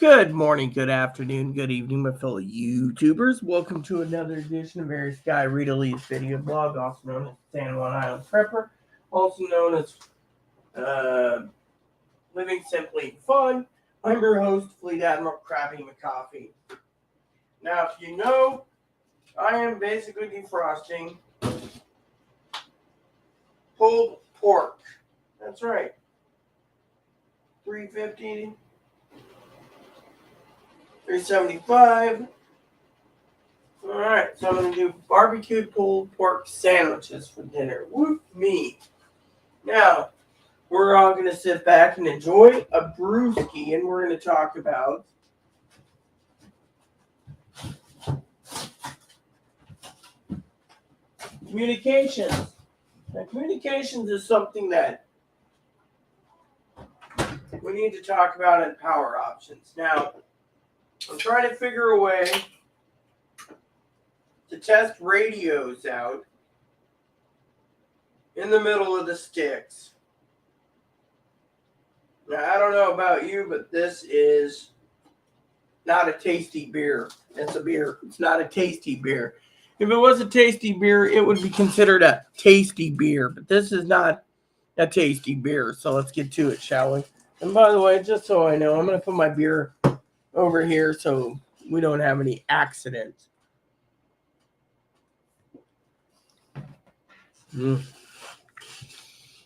Good morning, good afternoon, good evening, my fellow YouTubers. Welcome to another edition of Air Sky Rita Lee's video blog, also known as San Juan Island Prepper, also known as Living Simply Fun. I'm your host, Fleet Admiral Krabby McCoffee. Now, if you know, I am basically defrosting pulled pork. That's right. 350, 375. Alright, so I'm going to do barbecued pulled pork sandwiches for dinner. Whoop me. Now, we're all going to sit back and enjoy a brewski, and we're going to talk about communications. Now, communications is something that we need to talk about in power options. Now, I'm trying to figure a way to test radios out in the middle of the sticks. Now, I don't know about you, but this is not a tasty beer. It's a beer. It's not a tasty beer. If it was a tasty beer, it would be considered a tasty beer. But this is not a tasty beer. So let's get to it, shall we? And by the way, just so I know, I'm going to put my beer over here so we don't have any accidents. It's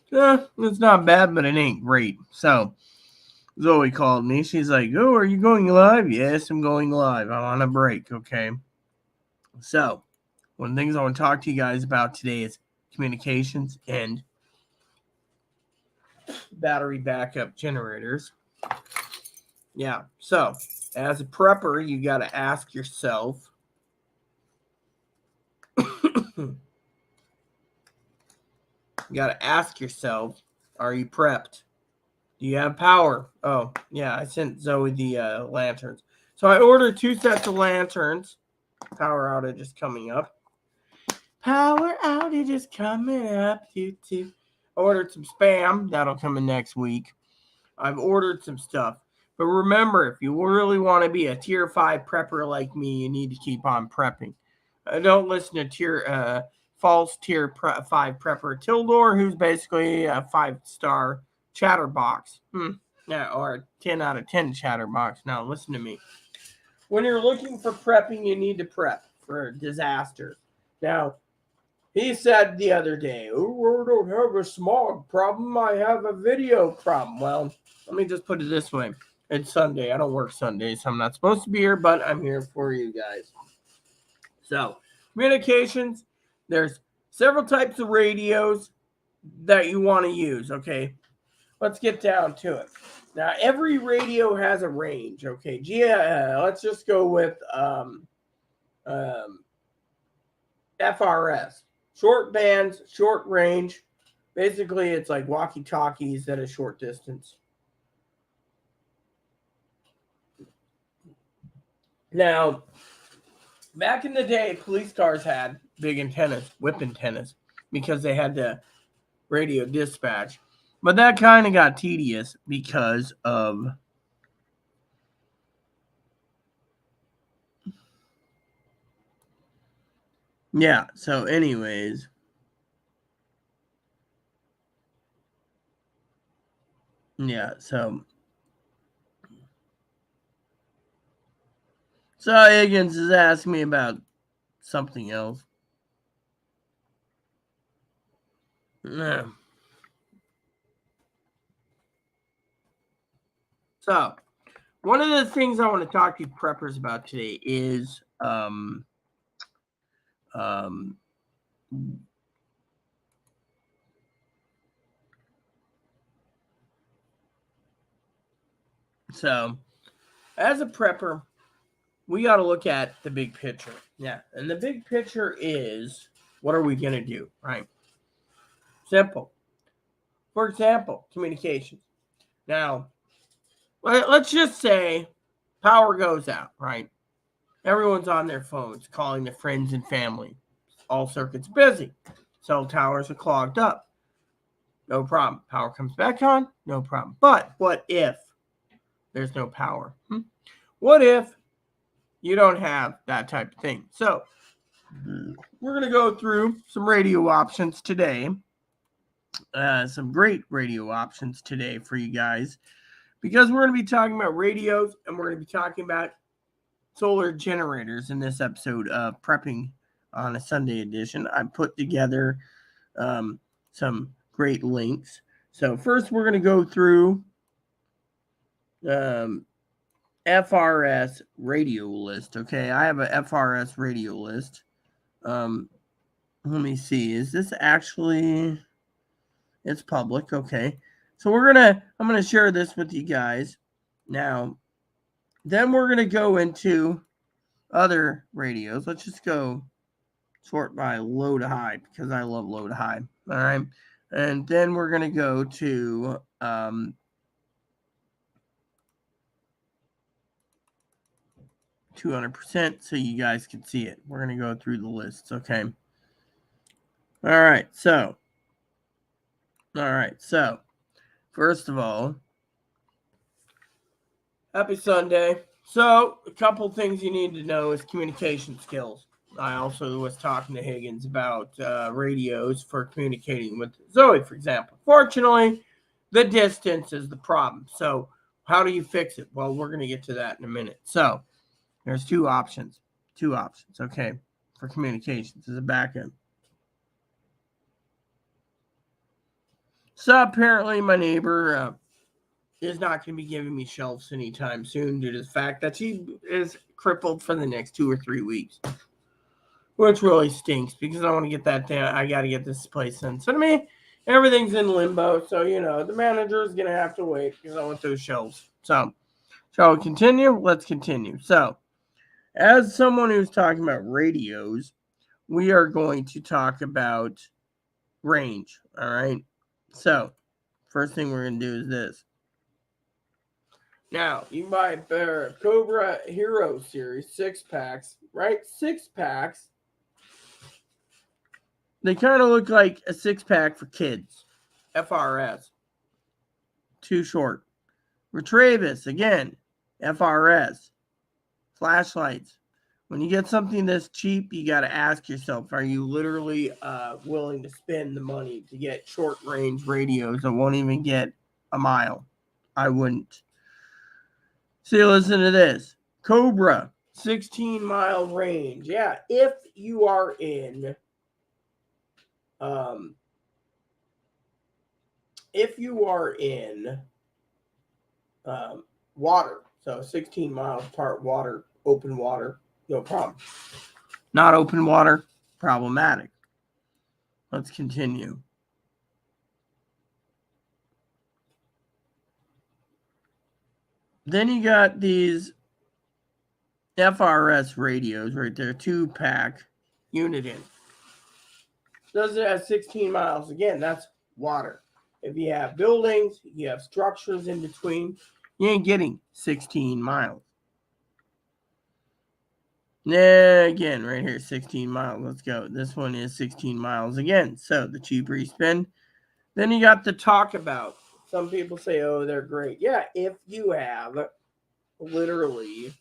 not bad, but it ain't great. So Zoe called me. She's like, "Oh, are you going live?" Yes, I'm going live. I'm on a break, okay? So one of the things I want to talk to you guys about today is communications and battery backup generators. Yeah, so as a prepper, you got to ask yourself, are you prepped? Do you have power? Oh, yeah, I sent Zoe the lanterns. So I ordered 2 sets of lanterns. Power outage is coming up. Power outage is coming up. I ordered some Spam. That'll come in next week. I've ordered some stuff. But remember, if you really want to be a tier 5 prepper like me, you need to keep on prepping. Don't listen to false tier 5 prepper Tildor, who's basically a 5-star chatterbox. Yeah, or a 10 out of 10 chatterbox. Now, listen to me. When you're looking for prepping, you need to prep for disasters. Now, he said the other day, "Oh, I don't have a smog problem. I have a video problem." Well, let me just put it this way. It's Sunday. I don't work Sundays, so I'm not supposed to be here, but I'm here for you guys. So, communications, there's several types of radios that you want to use, okay? Let's get down to it. Now, every radio has a range, okay? Let's just go with FRS. Short bands, short range. Basically, it's like walkie-talkies at a short distance. Now, back in the day, police cars had big antennas, whip antennas, because they had to radio dispatch. But that kind of got tedious because of so anyways. So Higgins is asking me about something else. So, one of the things I want to talk to you preppers about today is so as a prepper, we got to look at the big picture. Yeah, and the big picture is, what are we going to do, right? Simple. For example, communications. Now, let's just say power goes out, right? Everyone's on their phones, calling their friends and family. All circuits busy. Cell towers are clogged up. No problem. Power comes back on, no problem. But what if there's no power. What if you don't have that type of thing? So we're going to go through some radio options today. Some great radio options today for you guys, because we're going to be talking about radios and we're going to be talking about solar generators in this episode of Prepping on a Sunday edition. I put together some great links. So first we're going to go through FRS radio list. Okay, I have a FRS radio list. Let me see. Is this actually... It's public. Okay. So I'm going to share this with you guys. Now, then we're going to go into other radios. Let's just go sort by low to high, because I love low to high. All right. And then we're going to go to 200% so you guys can see it. We're going to go through the lists. Okay. All right. So first of all, happy Sunday. So, a couple things you need to know is communication skills. I also was talking to Higgins about radios for communicating with Zoe, for example. Fortunately, the distance is the problem. So, how do you fix it? Well, we're going to get to that in a minute. So, there's two options, okay, for communications as a backup. So apparently my neighbor is not going to be giving me shelves anytime soon due to the fact that she is crippled for the next 2 or 3 weeks, which really stinks because I want to get that down. I got to get this place in. So to me, everything's in limbo. So, the manager is going to have to wait because I want those shelves. So, shall we continue? Let's continue. So, as someone who's talking about radios, we are going to talk about range. All right. So, first thing we're going to do is this. Now, you can buy a Cobra Hero Series 6-packs, right? 6-packs. They kind of look like a 6-pack for kids. FRS. Too short. Retravis, again, FRS. Flashlights. When you get something this cheap, you got to ask yourself, are you literally willing to spend the money to get short-range radios that won't even get a mile? I wouldn't. See, listen to this. Cobra, 16-mile range. Yeah, if you are in water, so 16 miles apart, water, open water, no problem. Not open water, problematic. Let's continue. Then you got these FRS radios right there, 2-pack unit in. Does it have 16 miles? Again, that's water. If you have buildings, you have structures in between, you ain't getting 16 miles. Again, right here, 16 miles. Let's go. This one is 16 miles again. So the cheaper you spend. Then you got the talk about. Some people say, oh, they're great. Yeah, if you have literally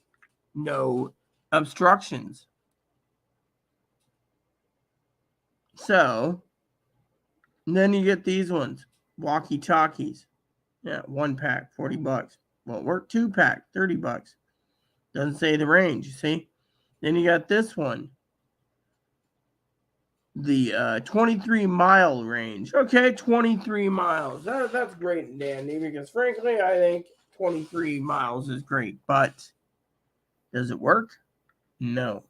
no obstructions. So then you get these ones. Walkie-talkies. Yeah, 1-pack, $40. Well, work 2-pack, $30. Doesn't say the range, you see? Then you got this one. The 23-mile range. Okay, 23 miles. That's great and dandy because, frankly, I think 23 miles is great. But does it work? No.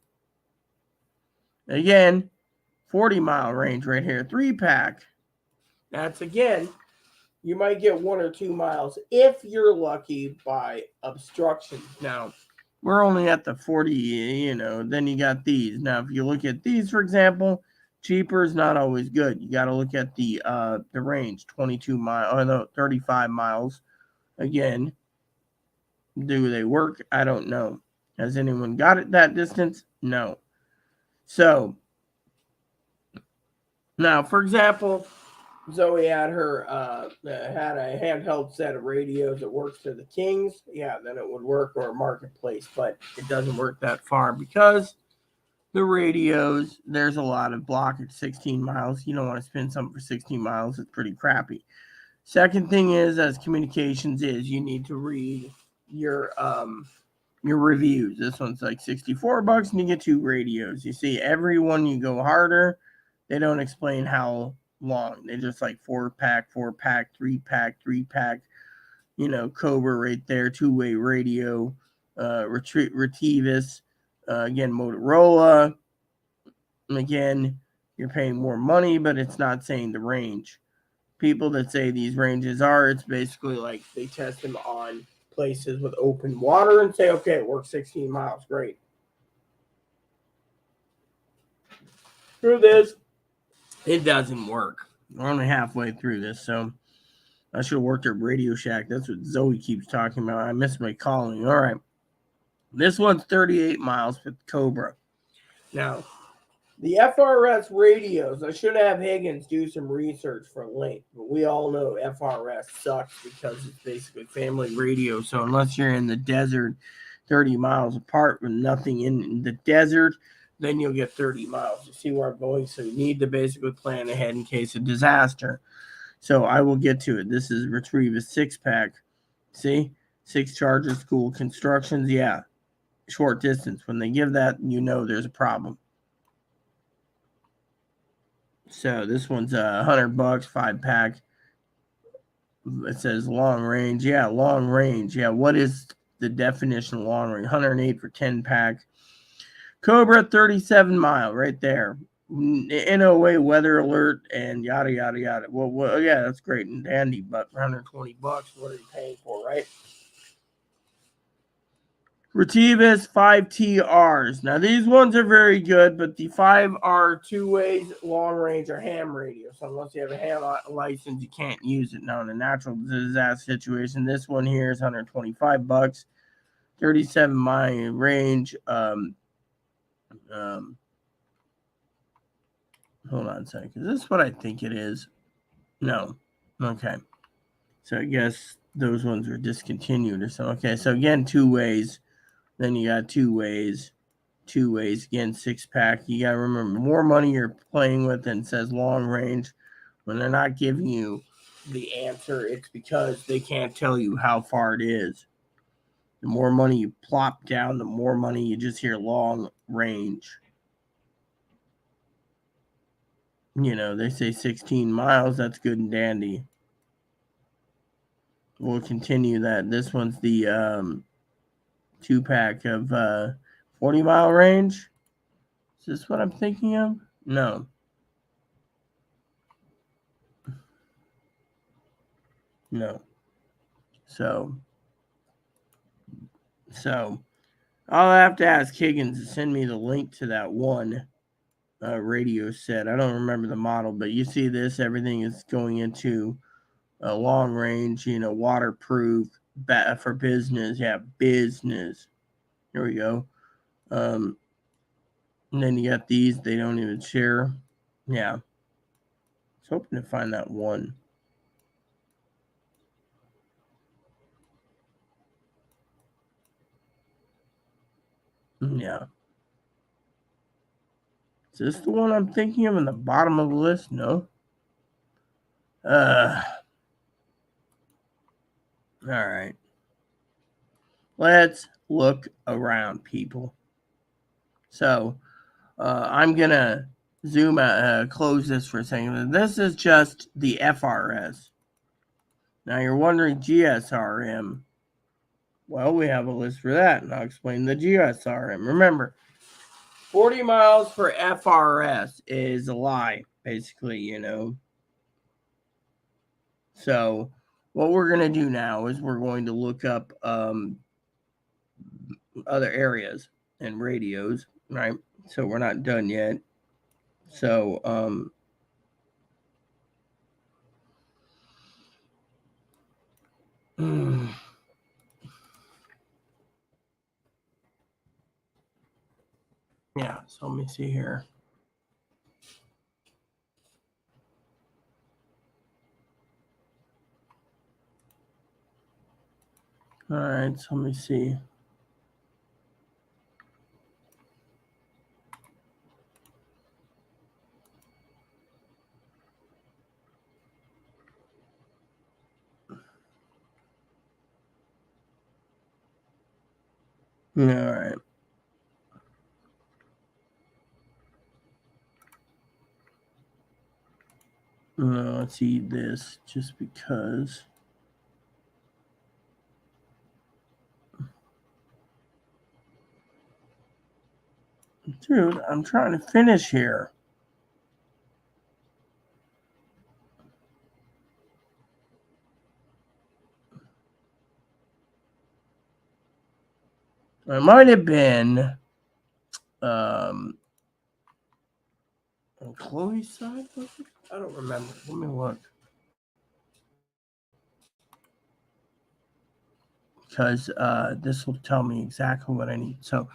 Again, 40-mile range right here. 3-pack. That's, again, you might get 1 or 2 miles if you're lucky by obstructions. Now, we're only at the 40, then you got these. Now, if you look at these, for example, cheaper is not always good. You got to look at the range, 22 miles, or no, 35 miles. Again, do they work? I don't know. Has anyone got it that distance? No. So, now, for example, Zoe had her had a handheld set of radios that works to the Kings, yeah, then it would work, or a Marketplace, but it doesn't work that far because the radios, there's a lot of blockage. 16 miles, you don't want to spin something for 16 miles. It's pretty crappy. Second thing is, as communications is, you need to read your reviews. This one's like $64 and you get 2 radios. You see, every one you go harder, they don't explain how long. They just like 4-pack, 4-pack, 3-pack, 3-pack. Cobra right there, 2-way radio, Retrievus, again, Motorola. And again, you're paying more money, but it's not saying the range. People that say these ranges are, it's basically like they test them on places with open water and say, okay, it works 16 miles. Great. Through this, it doesn't work. We're only halfway through this, so I should have worked at Radio Shack. That's what Zoe keeps talking about. I missed my calling. All right. This one's 38 miles with Cobra. Now, the FRS radios, I should have Higgins do some research for Link, but we all know FRS sucks because it's basically family radio. So unless you're in the desert 30 miles apart with nothing in the desert, then you'll get 30 miles. You see where I'm going? So you need to basically plan ahead in case of disaster. So I will get to it. This is Retrieve a 6-pack. See? 6 charges, cool constructions. Yeah. Short distance. When they give that, you know there's a problem. So this one's $100, 5-pack. It says long range. Yeah, long range. Yeah, what is the definition of long range? 108 for 10-pack. Cobra 37 mile right there. NOAA weather alert and yada yada yada. Well, yeah, that's great and dandy, but for $120, what are you paying for, right? Retrievus 5TRs. Now, these ones are very good, but the 5R 2-ways long range or ham radio. So, unless you have a ham license, you can't use it. Now, in a natural disaster situation, this one here is $125, 37 mile range. Hold on a second. Is this what I think it is? No. Okay. So, I guess those ones are discontinued or so. Okay. So, again, 2 ways. Then you got 2 ways. 2 ways again, 6-pack. You gotta remember, more money you're playing with than says long range. When they're not giving you the answer, it's because they can't tell you how far it is. The more money you plop down, the more money you just hear long range. They say 16 miles. That's good and dandy. We'll continue that. This one's the 2-pack of 40-mile range. Is this what I'm thinking of? No. So I'll have to ask Higgins to send me the link to that one radio set. I don't remember the model, but you see this, everything is going into a long range, waterproof, for business. Yeah, business. Here we go. And then you got these, they don't even share. Yeah. I was hoping to find that one. Yeah. Is this the one I'm thinking of in the bottom of the list? No. All right. Let's look around, people. So I'm going to zoom out, close this for a second. This is just the FRS. Now you're wondering GSRM. Well, we have a list for that, and I'll explain the GSRM. Remember, 40 miles for FRS is a lie, basically, So what we're going to do now is we're going to look up other areas and radios, right? So we're not done yet. So yeah, so let me see here. All right, so let me see. All right. No, let's eat this just because. Dude, I'm trying to finish here. It might have been on Chloe's side. I don't remember. Let me look. Because this will tell me exactly what I need. So,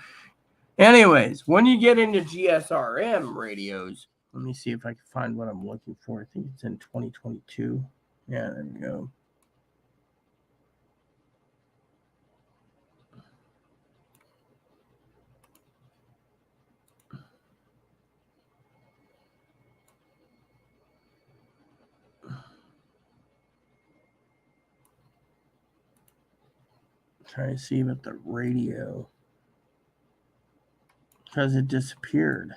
anyways, when you get into GSRM radios, let me see if I can find what I'm looking for. I think it's in 2022. Yeah, there you go. Trying to see about the radio because it disappeared.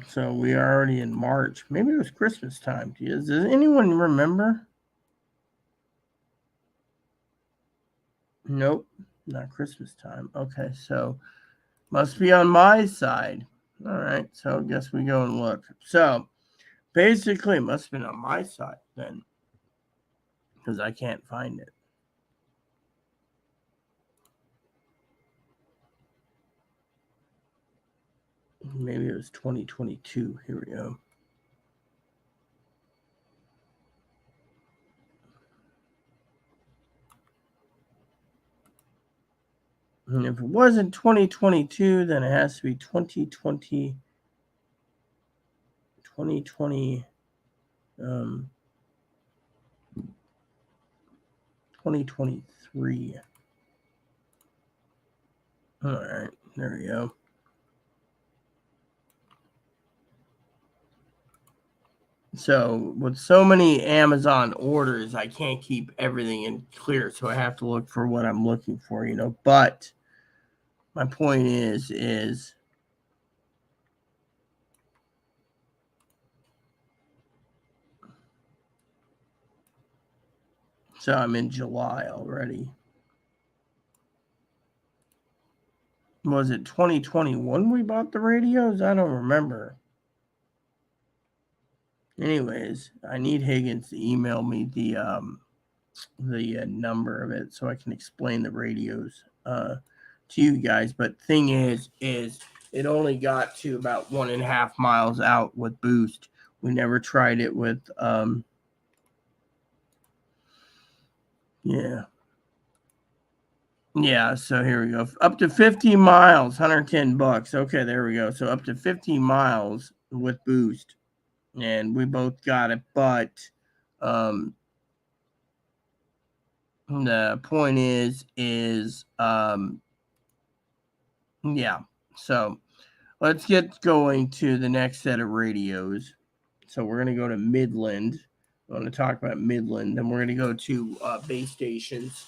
So we are already in March. Maybe it was Christmas time. Does anyone remember? Nope, not Christmas time. Okay, so must be on my side. All right, so I guess we go and look. So basically, it must have been on my side then because I can't find it. Maybe it was 2022. Here we go. And if it wasn't 2022, then it has to be 2020. 2020. 2023. All right, there we go. So with so many Amazon orders, I can't keep everything in clear, so I have to look for what I'm looking for, But my point is so I'm in July already. Was it 2021 we bought the radios? I don't remember. Anyways, I need Higgins to email me the number of it so I can explain the radios to you guys. But thing is it only got to about 1.5 miles out with boost. We never tried it with yeah. Yeah, so here we go. Up to 50 miles, $110. Okay, there we go. So up to 50 miles with boost. And we both got it, but the point is yeah. So let's get going to the next set of radios. So we're going to go to Midland. I want to talk about Midland. Then we're going to go to base stations.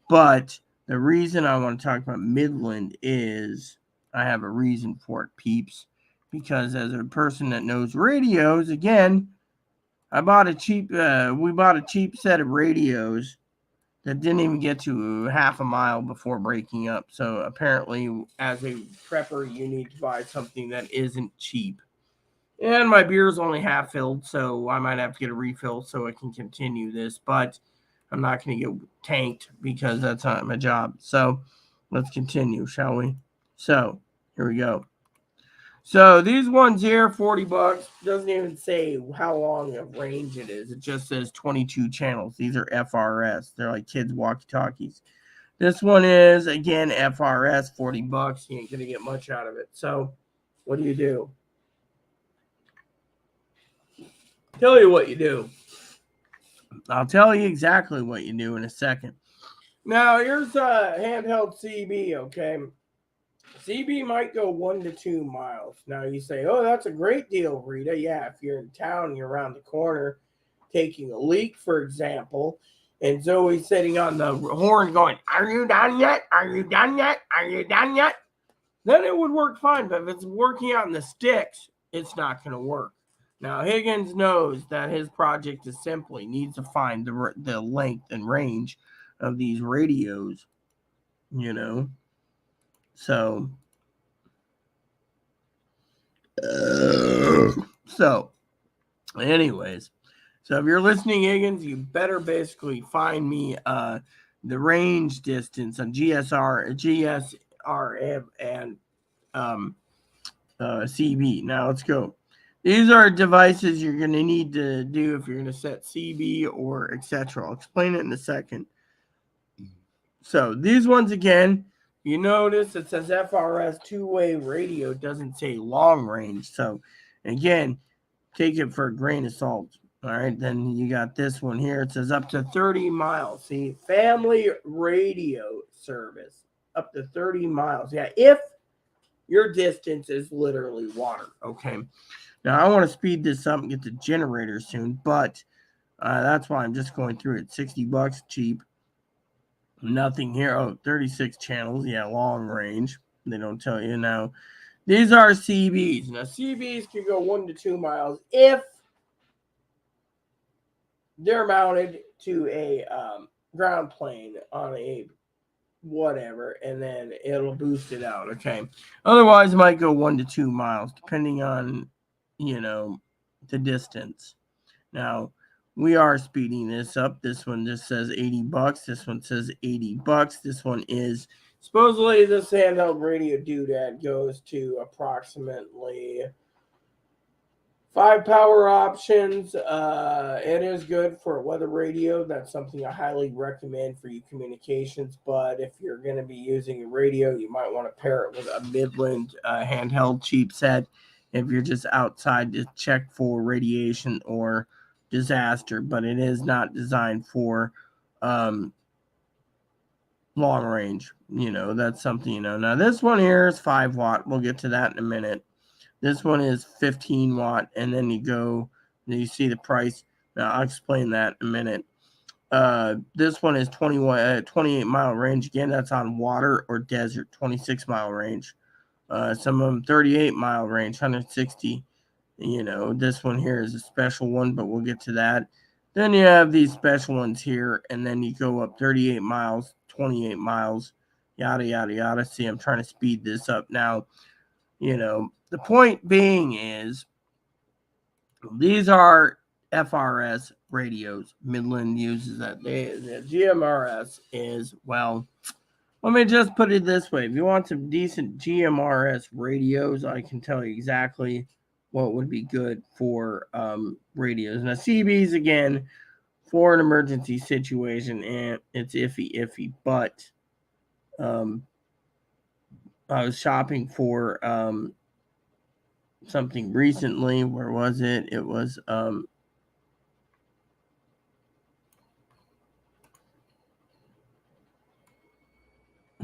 But the reason I want to talk about Midland is I have a reason for it, peeps. Because as a person that knows radios, again, we bought a cheap set of radios that didn't even get to half a mile before breaking up. So apparently, as a prepper, you need to buy something that isn't cheap. And my beer is only half filled, so I might have to get a refill so I can continue this. But I'm not going to get tanked because that's not my job. So let's continue, shall we? So here we go. So these ones here, $40. Doesn't even say how long of range it is. It just says 22 channels. These are FRS. They're like kids walkie-talkies. This one is, again, FRS, $40. You ain't going to get much out of it. So what do? Tell you what you do. I'll tell you exactly what you do in a second. Now, here's a handheld CB, okay? CB might go 1 to 2 miles. Now, you say, oh, that's a great deal, Rita. Yeah, if you're in town, you're around the corner taking a leak, for example, and Zoe's sitting on the horn going, are you done yet? Are you done yet? Are you done yet? Then it would work fine. But if it's working out in the sticks, it's not going to work. Now, Higgins knows that his project is simply needs to find the length and range of these radios, you know. So, anyways, so if you're listening, Higgins, you better basically find me the range distance on GSRM, and CB. Now let's go. These are devices you're going to need to do if you're going to set CB or etc. I'll explain it in a second. So these ones again, you notice it says FRS two-way radio. It doesn't say long range. So again, take it for a grain of salt. All right, then you got this one here. It says up to 30 miles. See, family radio service up to 30 miles. Yeah, if your distance is literally water. Okay. Now, I want to speed this up and get the generator soon, but that's why I'm just going through it. $60, cheap. Nothing here. Oh, 36 channels. Yeah, long range. They don't tell you. Now, these are CBs. Now, CBs can go 1 to 2 miles if they're mounted to a ground plane on a whatever, and then it'll boost it out. Okay. Otherwise, it might go 1 to 2 miles, depending on, the distance. Now, we are speeding this up. This one just says $80. This one says $80. This one is supposedly this handheld radio doodad goes to approximately 5 power options. It is good for a weather radio. That's something I highly recommend for you communications. But if you're going to be using a radio, you might want to pair it with a Midland handheld cheap set if you're just outside to check for radiation or disaster. But it is not designed for long range. That's something. Now, this one here is 5 watt. We'll get to that in a minute. This one is 15 watt, and then you see the price. Now, I'll explain that in a minute. This one is 28 mile range. Again, that's on water or desert, 26 mile range. Some of them 38 mile range, 160. This one here is a special one, but we'll get to that. Then you have these special ones here, and then you go up 38 miles, 28 miles, yada, yada, yada. See, I'm trying to speed this up now. The point being is these are FRS radios. Midland uses that. The GMRS is, well, let me just put it this way. If you want some decent GMRS radios, I can tell you exactly what would be good for radios. Now, CBs, again, for an emergency situation, and it's iffy. But I was shopping for something recently. Where was it? It was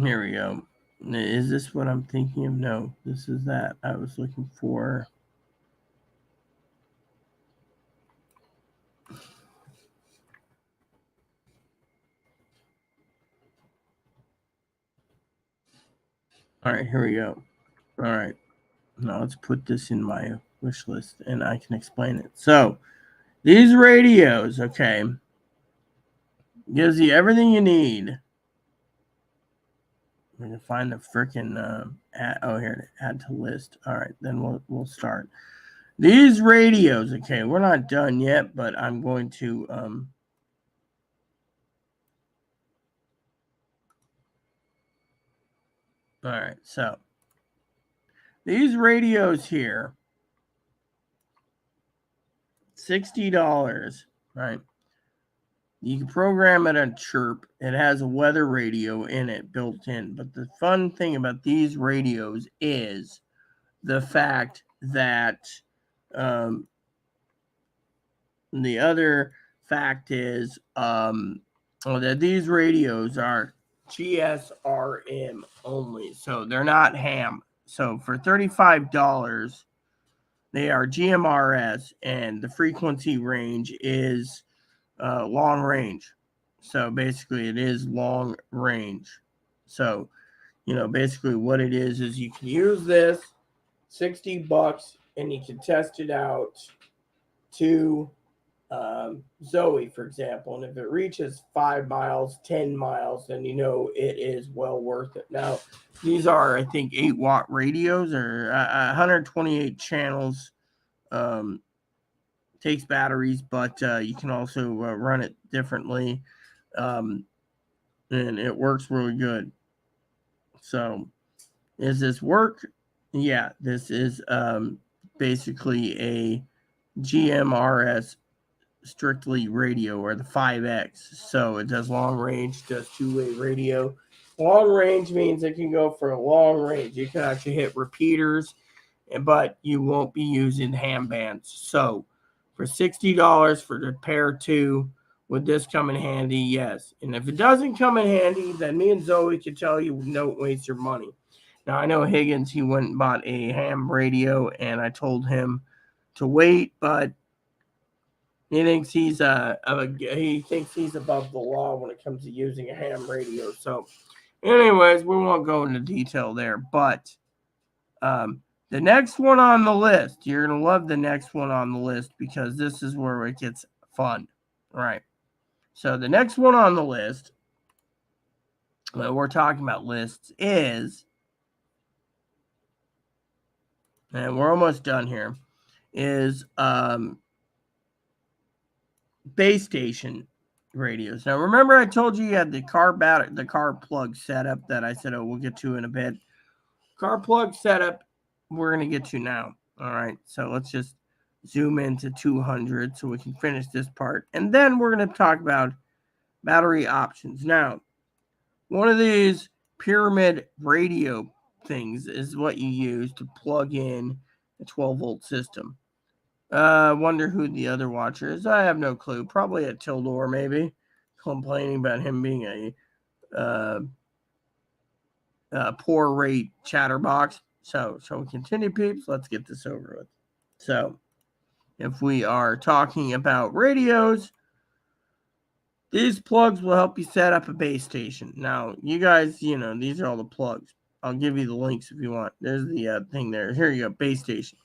here we go. Is this what I'm thinking of? No, this is that. I was looking for. All right, here we go. All right. Now let's put this in my wish list and I can explain it. So these radios, okay, gives you everything you need. I'm gonna find the freaking here, add to list. All right, then we'll start. These radios, okay, we're not done yet, but I'm going to all right, so these radios here, $60, right? You can program it on Chirp. It has a weather radio in it built in. But the fun thing about these radios is the fact that the other fact is that these radios are GSRM only, so they're not ham. So for $35, they are GMRS, and the frequency range is long range. So basically, it is long range. So, basically what it is you can use this $60 and you can test it out to Zoe, for example. And if it reaches 5 miles, 10 miles, then it is well worth it. Now, these are, I think, 8-watt radios or 128 channels. Takes batteries, but you can also run it differently. And it works really good. So, does this work? Yeah, this is basically a GMRS strictly radio, or the 5X. So it does long range, does two-way radio. Long range means it can go for a long range. You can actually hit repeaters, but you won't be using ham bands. So for $60 for the pair two, would this come in handy? Yes. And if it doesn't come in handy, then me and Zoe can tell you don't waste your money. Now, I know Higgins, he went and bought a ham radio, and I told him to wait, but he thinks he's above the law when it comes to using a ham radio. So, anyways, we won't go into detail there. But the next one on the list, you're gonna love the next one on the list, because this is where it gets fun, right? So the next one on the list, we're talking about lists, is, and we're almost done here, is base station radios. Now, remember I told you had the car plug setup that I said, we'll get to in a bit. Car plug setup, we're going to get to now. All right, so let's just zoom into 200 so we can finish this part. And then we're going to talk about battery options. Now, one of these pyramid radio things is what you use to plug in a 12-volt system. Wonder who the other watcher is. I have no clue. Probably at Tildor, maybe. Complaining about him being a poor rate chatterbox. So, shall we continue, peeps? Let's get this over with. So, if we are talking about radios, these plugs will help you set up a base station. Now, you guys, these are all the plugs. I'll give you the links if you want. There's the thing there. Here you go, base station.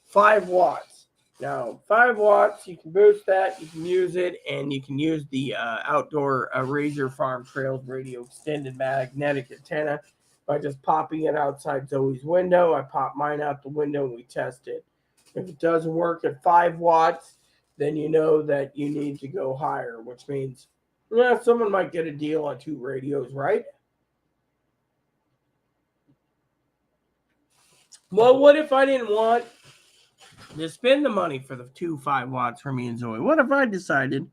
5 watts. Now, 5 watts, you can boost that, you can use it, and you can use the outdoor Razor Farm Trails radio extended magnetic antenna by just popping it outside Zoe's window. I pop mine out the window and we test it. If it doesn't work at 5 watts, then you know that you need to go higher, which means, someone might get a deal on 2 radios, right? Well, what if I didn't want to spend the money for the 2 5 watts for me and Zoe? What if I decided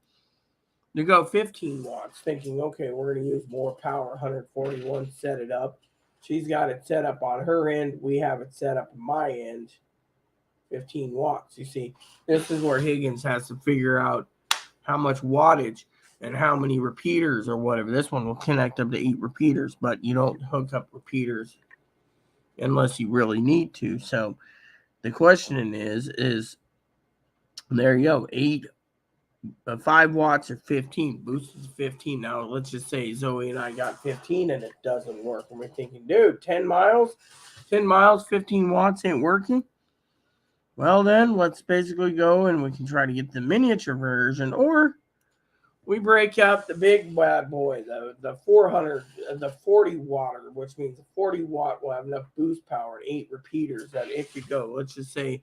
to go 15 watts, thinking, okay, we're going to use more power, 141, set it up. She's got it set up on her end. We have it set up on my end, 15 watts. You see, this is where Higgins has to figure out how much wattage and how many repeaters or whatever. This one will connect up to 8 repeaters, but you don't hook up repeaters unless you really need to. So the question is there you go, 5 watts or 15, boosted to 15. Now, let's just say Zoe and I got 15 and it doesn't work. And we're thinking, dude, 10 miles, 15 watts ain't working. Well, then let's basically go and we can try to get the miniature version, or we break up the big bad boy, the 400, the 40 watt, which means the 40 watt will have enough boost power and 8 repeaters that it could go. Let's just say,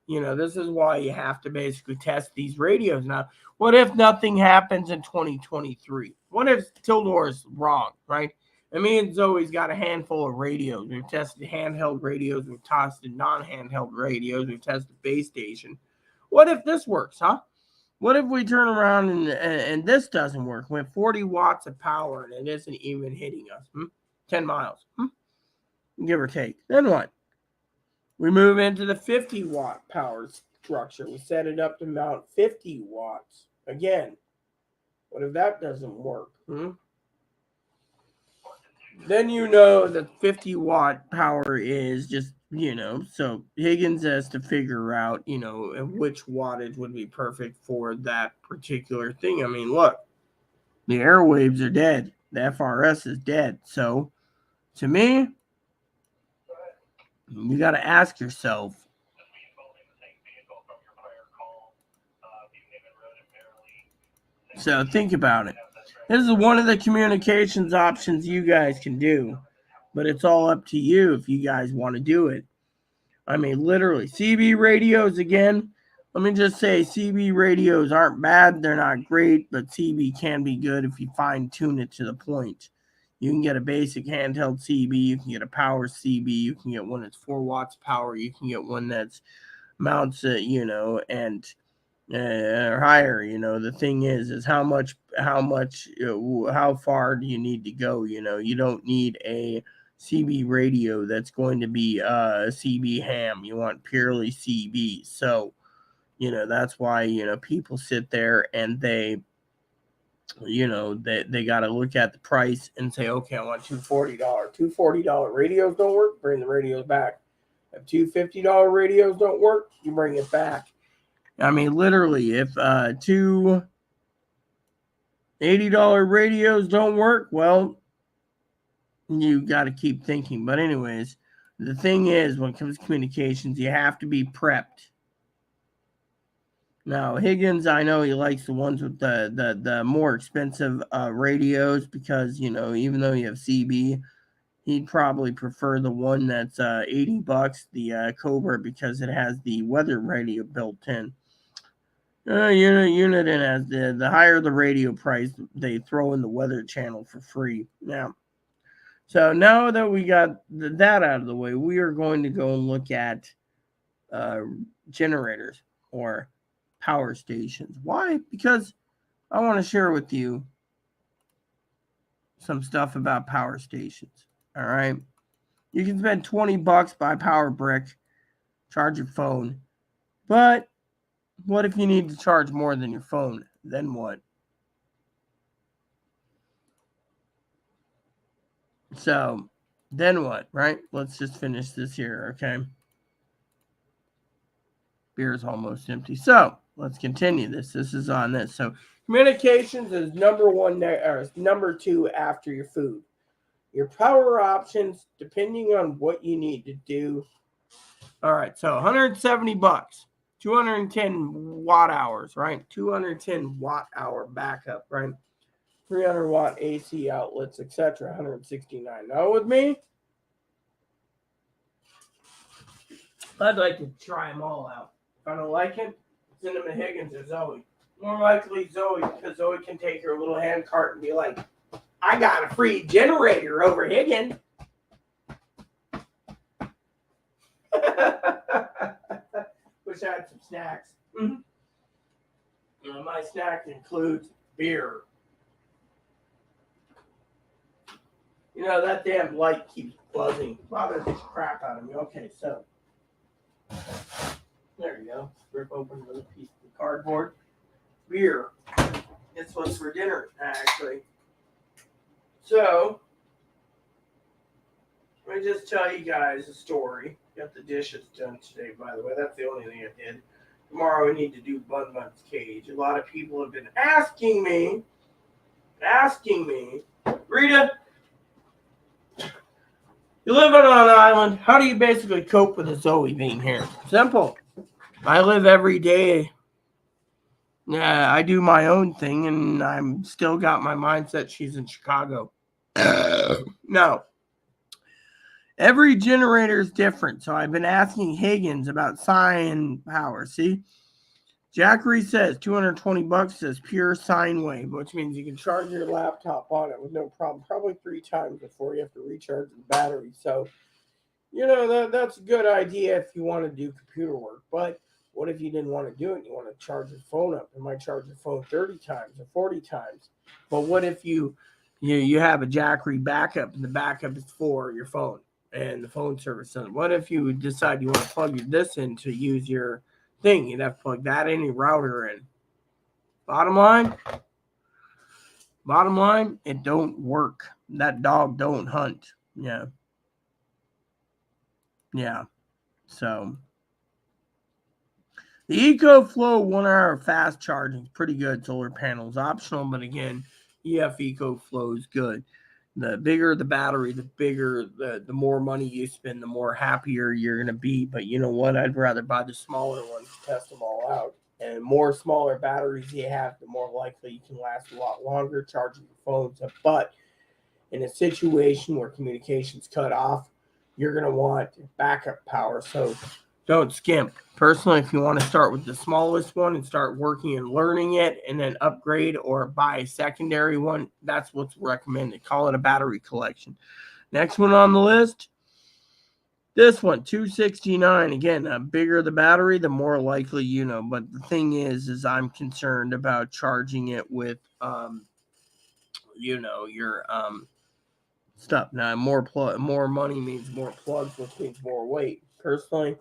this is why you have to basically test these radios. Now, what if nothing happens in 2023? What if Tildor is wrong, right? And me and Zoe's got a handful of radios. We've tested handheld radios. We've tested non-handheld radios. We've tested base station. What if this works, huh? What if we turn around and this doesn't work? We have 40 watts of power and it isn't even hitting us. 10 miles, give or take. Then what? We move into the 50 watt power structure. We set it up to mount 50 watts. Again, What if that doesn't work? Then you know that 50 watt power is just, so Higgins has to figure out, which wattage would be perfect for that particular thing. I mean, look, the airwaves are dead. The FRS is dead. So to me, you got to ask yourself, so think about it. This is one of the communications options you guys can do, but it's all up to you if you guys want to do it. I mean, literally, CB radios again. Let me just say, CB radios aren't bad. They're not great, but CB can be good if you fine tune it to the point. You can get a basic handheld CB. You can get a power CB. You can get one that's 4 watts power. You can get one that's mounts it, and higher. The thing is how far do you need to go? You don't need a CB radio that's going to be CB ham. You want purely CB. So, that's why, people sit there and they got to look at the price and say, okay, I want $240. $240 radios don't work, bring the radios back. If $250 radios don't work, you bring it back. I mean, literally, if two $80 radios don't work, well, you got to keep thinking. But anyways, the thing is, when it comes to communications, you have to be prepped. Now, Higgins, I know he likes the ones with the more expensive radios because, even though you have CB, he'd probably prefer the one that's $80, the Cobra, because it has the weather radio built in. Unit and as the higher the radio price, they throw in the weather channel for free. Now that we got that out of the way, we are going to go and look at generators or power stations. Why? Because I want to share with you some stuff about power stations. All right. You can spend $20, buy power brick, charge your phone, but what if you need to charge more than your phone? Then what? So, then what, right? Let's just finish this here, okay? Beer is almost empty. So, let's continue this. This is on this. So, communications is number 2 after your food. Your power options, depending on what you need to do. All right, so $170. 210 watt hours, right? 210 watt hour backup, right? 300 watt AC outlets, etc. 169. Now with me, I'd like to try them all out. If I don't like it, send them to Higgins or Zoe. More likely Zoe, because Zoe can take her little hand cart and be like, I got a free generator over Higgins. Wish I had some snacks. My snack includes beer. That damn light keeps buzzing. Bothers the crap out of me. Okay, so there you go. Rip open a little piece of cardboard. Beer. This was for dinner, actually. So, let me just tell you guys a story. Got the dishes done today, by the way. That's the only thing I did. Tomorrow we need to do Bun Bun's cage. A lot of people have been asking me, Rita, you live on an island. How do you basically cope with a Zoe being here? Simple. I live every day. I do my own thing, and I'm still got my mindset she's in Chicago. No. Every generator is different, so I've been asking Higgins about sine power. See, Jackery says $220 says pure sine wave, which means you can charge your laptop on it with no problem. Probably 3 times before you have to recharge the battery. So, that's a good idea if you want to do computer work. But what if you didn't want to do it? You want to charge your phone up. You might charge your phone 30 times or 40 times. But what if you have a Jackery backup and the backup is for your phone? And the phone service doesn't. What if you decide you want to plug this in to use your thing? You'd have to plug that in, your router in. Bottom line, Bottom line, it don't work. That dog don't hunt. Yeah. So the EcoFlow 1 hour fast charging is pretty good. Solar panels optional, but again, EF EcoFlow is good. The bigger the battery, the more money you spend, the more happier you're gonna be. But you know what? I'd rather buy the smaller ones to test them all out. And more smaller batteries you have, the more likely you can last a lot longer charging your phones. But in a situation where communications cut off, you're going to want backup power. So don't skimp. Personally, if you want to start with the smallest one and start working and learning it and then upgrade or buy a secondary one, that's what's recommended. Call it a battery collection. Next one on the list, this one, 269. Again, the bigger the battery, the more likely you know. But the thing is I'm concerned about charging it with, your stuff. Now, more money means more plugs, which means more weight. Personally,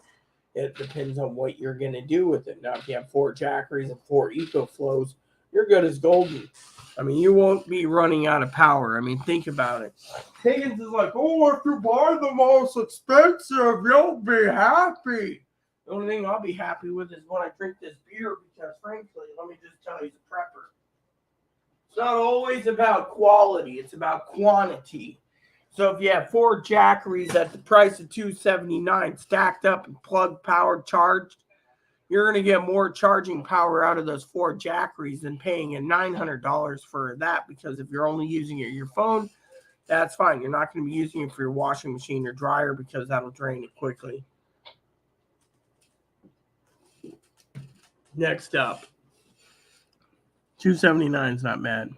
it depends on what you're going to do with it. Now, if you have 4 Jackeries and 4 EcoFlows, you're good as golden. I mean, you won't be running out of power. I mean, think about it. Higgins is like, oh, if you buy the most expensive, you'll be happy. The only thing I'll be happy with is when I drink this beer because, frankly, let me just tell you, he's a prepper. It's not always about quality. It's about quantity. So if you have 4 Jackeries at the price of $279 stacked up and plug powered charged, you're going to get more charging power out of those 4 Jackeries than paying a $900 for that, because if you're only using it your phone, that's fine. You're not going to be using it for your washing machine or dryer because that'll drain it quickly. Next up, $279 is not bad.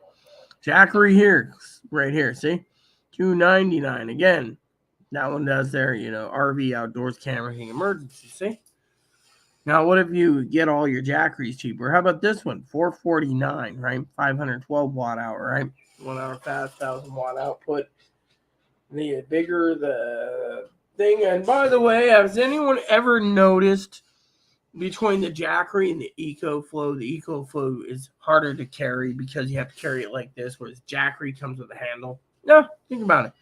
Jackery here, right here, see? $299 again. That one does their, RV outdoors camping emergency. See? Now, what if you get all your Jackeries cheaper? How about this one? $449, right? 512 watt hour, right? 1 hour fast, 1,000 watt output. The bigger the thing. And by the way, has anyone ever noticed between the Jackery and the EcoFlow, the EcoFlow is harder to carry because you have to carry it like this, whereas Jackery comes with a handle? No, think about it.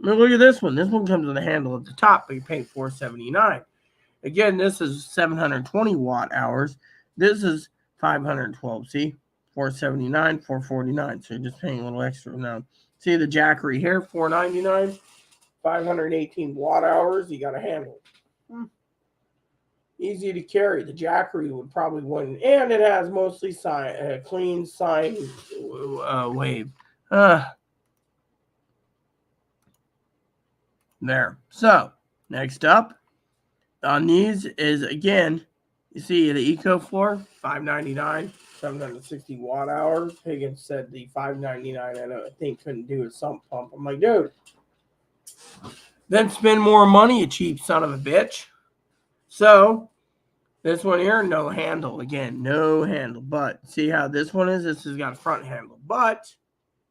I mean, look at this one. This one comes with a handle at the top, but you're paying $479. Again, this is 720 watt hours. This is 512. See, $479, $449. So you're just paying a little extra now. See the Jackery here, $499, 518 watt hours. You got a handle. Easy to carry. The Jackery would probably win, and it has mostly clean sine wave. There. So next up on these is, again, you see the EcoFlow, $599, 760 watt hours. Higgins said the $599 I think couldn't do a sump pump. I'm like, dude, then spend more money, you cheap son of a bitch. So this one here, no handle. Again, no handle. But see how this one is? This has got a front handle. But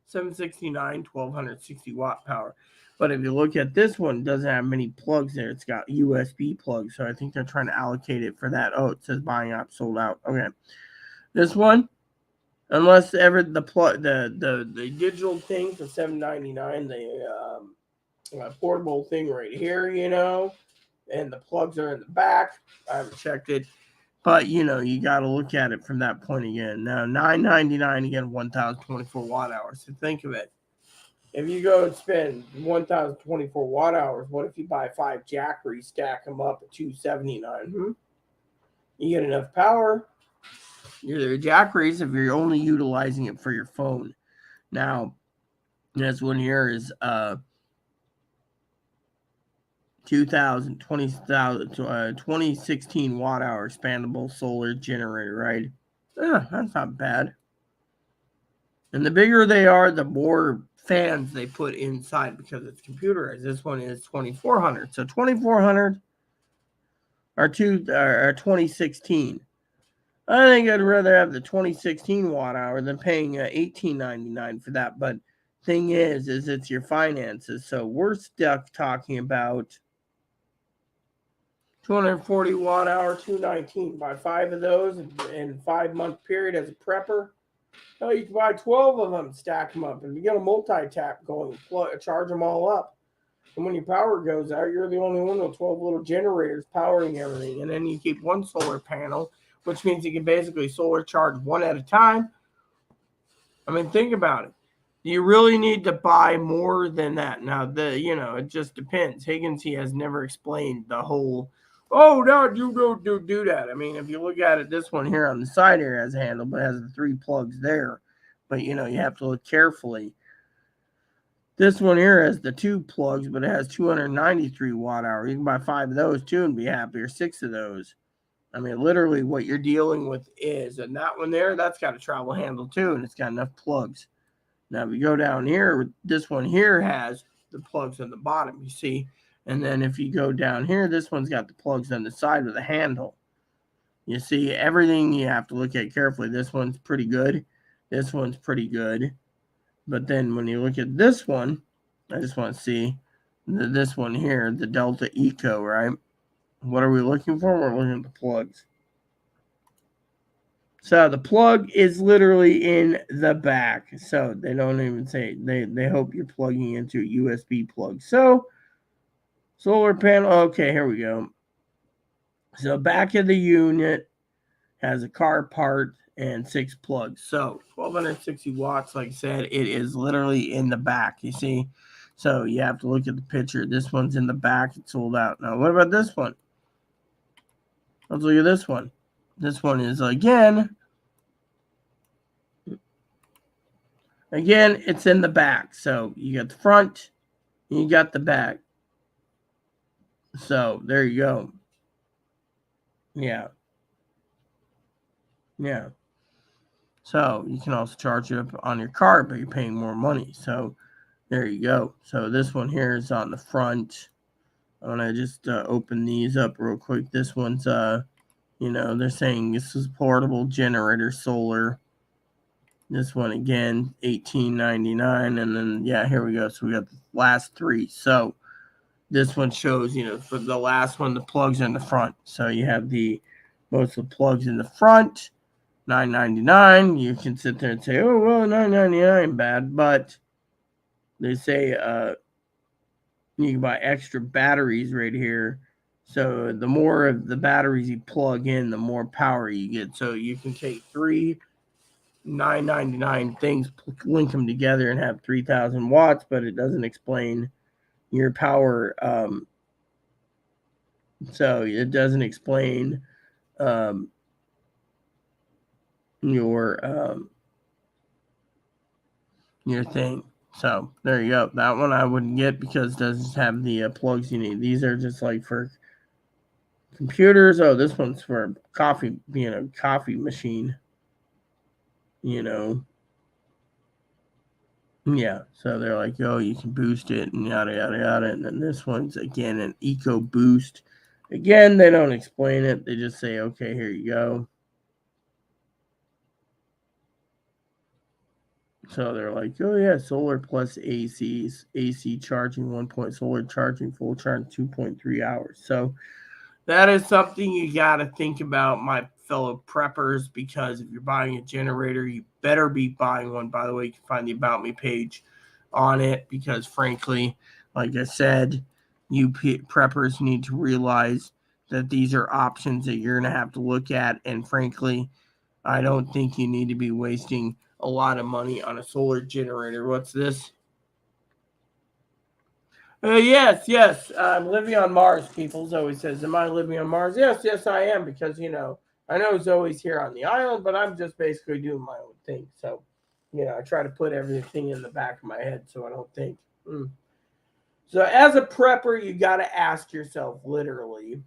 769, 1260 watt power. But if you look at this one, it doesn't have many plugs there. It's got USB plugs. So I think they're trying to allocate it for that. Oh, it says buying app sold out. Okay. This one, unless ever the digital thing for $799, the portable thing right here, and the plugs are in the back. I haven't checked it. But, you got to look at it from that point again. Now, $999, again, 1,024 watt hours. So think of it. If you go and spend 1,024 watt hours, what if you buy 5 Jackeries, stack them up at $279? You get enough power. Your Jackeries, if you're only utilizing it for your phone. Now, this one here is 2016 watt hour expandable solar generator, right? That's not bad. And the bigger they are, the more fans they put inside because it's computerized. This one is 2,400. So 2,400 or 2016. I think I'd rather have the 2016 watt hour than paying $18.99 for that. But thing is it's your finances. So we're stuck talking about 240 watt hour, $219. Buy 5 of those in a 5-month period as a prepper. Oh, you can buy 12 of them, stack them up, and you get a multi-tap going, charge them all up. And when your power goes out, you're the only one with 12 little generators powering everything. And then you keep one solar panel, which means you can basically solar charge one at a time. I mean, think about it. You really need to buy more than that. Now, it just depends. Higgins, he has never explained the whole, oh, no, you don't do that. I mean, if you look at it, this one here on the side here has a handle, but it has the 3 plugs there. But, you have to look carefully. This one here has the 2 plugs, but it has 293 watt hour. You can buy 5 of those too and be happy, or 6 of those. I mean, literally what you're dealing with is, and that one there, that's got a travel handle too, and it's got enough plugs. Now, if you go down here, this one here has the plugs on the bottom, you see. And then if you go down here, this one's got the plugs on the side of the handle. You see, everything you have to look at carefully. This one's pretty good. This one's pretty good. But then when you look at this one, I just want to see this one here, the Delta Eco, right? What are we looking for? We're looking at the plugs. So the plug is literally in the back. So they don't even say, they hope you're plugging into a USB plug. So solar panel, okay, here we go. So back of the unit has a car part and 6 plugs. So 1260 watts, like I said, it is literally in the back, you see. So you have to look at the picture. This one's in the back. It's sold out. Now, what about this one? Let's look at this one. This one is, again, it's in the back. So you got the front, and you got the back. So there you go. Yeah. Yeah. So you can also charge it up on your car, but you're paying more money. So there you go. So this one here is on the front. I want to just open these up real quick. This one's, they're saying this is portable generator solar. This one again, $18.99, and then here we go. So we got the last 3. So this one shows, for the last one, the plugs in the front. So you have most of the plugs in the front, $9.99. You can sit there and say, oh well, $9.99 bad, but they say you can buy extra batteries right here. So the more of the batteries you plug in, the more power you get. So you can take 3 $9.99 things, link them together, and have 3,000 watts, but it doesn't explain your power. So it doesn't explain your thing. So there you go. That one I wouldn't get because it doesn't have the plugs you need. These are just like for computers. Oh, this one's for coffee, coffee machine. Yeah, so they're like, oh, you can boost it and yada, yada, yada. And then this one's, again, an Eco Boost. Again, they don't explain it. They just say, okay, here you go. So they're like, oh, yeah, solar plus AC charging 1 point, solar charging, full charge 2.3 hours. So that is something you got to think about, my fellow preppers, because if you're buying a generator, you better be buying one. By the way, you can find the About Me page on it because, frankly, like I said, you preppers need to realize that these are options that you're going to have to look at. And, frankly, I don't think you need to be wasting a lot of money on a solar generator. What's this? Yes. I'm living on Mars, people. Zoe says, am I living on Mars? Yes, I am, because, I know Zoe's here on the island, but I'm just basically doing my own thing. So, I try to put everything in the back of my head so I don't think. So as a prepper, you got to ask yourself, literally,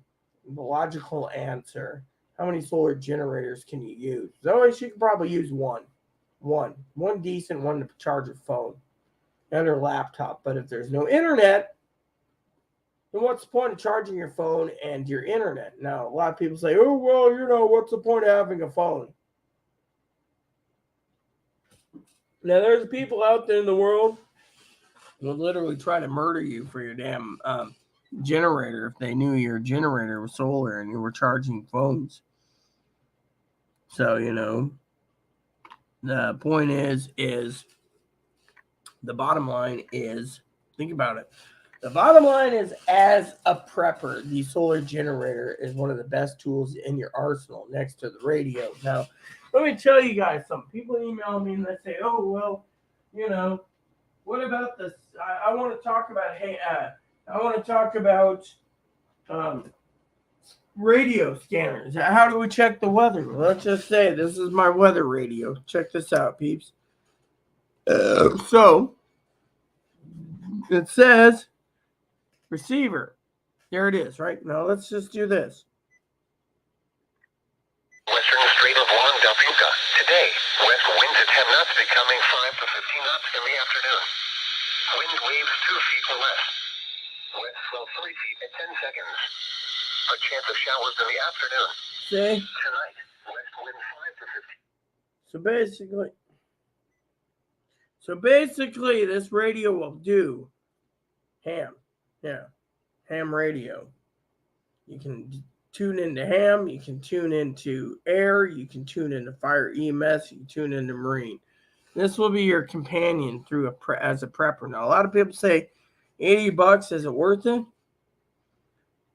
the logical answer. How many solar generators can you use? Zoe, she could probably use one decent one to charge her phone and her laptop. But if there's no internet, then what's the point of charging your phone and your internet? Now, a lot of people say, oh, well, what's the point of having a phone? Now, there's people out there in the world who would literally try to murder you for your damn generator if they knew your generator was solar and you were charging phones. So, the point is the bottom line is, think about it. The bottom line is, as a prepper, the solar generator is one of the best tools in your arsenal next to the radio. Now, let me tell you guys something. People email me and they say, oh, well, what about this? I want to talk about, radio scanners. How do we check the weather? Well, let's just say this is my weather radio. Check this out, peeps. So, it says receiver. There it is, right? Now let's just do this. Western Strait of Juan del Fuca. Today, west winds at 10 knots becoming 5 to 15 knots in the afternoon. Wind waves 2 feet or less. West swell 3 feet at 10 seconds. A chance of showers in the afternoon. See? Tonight, west wind 5 to 15. So basically, this radio will do ham. Yeah. Ham radio. You can tune into ham. You can tune into air. You can tune into fire EMS. You can tune into marine. This will be your companion through as a prepper. Now, a lot of people say, $80, is it worth it?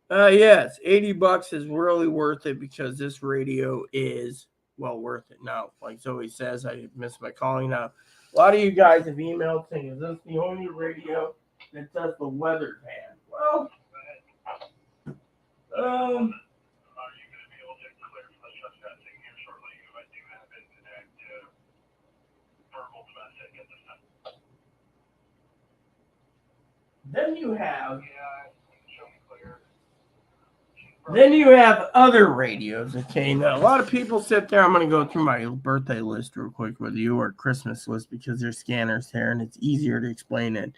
Yes, $80 is really worth it because this radio is well worth it. Now, like Zoe says, I missed my calling. Now, a lot of you guys have emailed saying, is this the only radio that does the weather band? Well, are you going to be able to clear from the stress testing here shortly? I do have it active verbal domestic at this time. then you have Show me clear. Then you have other radios, okay? Now, a lot of people sit there. I'm going to go through my birthday list real quick with you, or Christmas list, because there's scanners there, and it's easier to explain it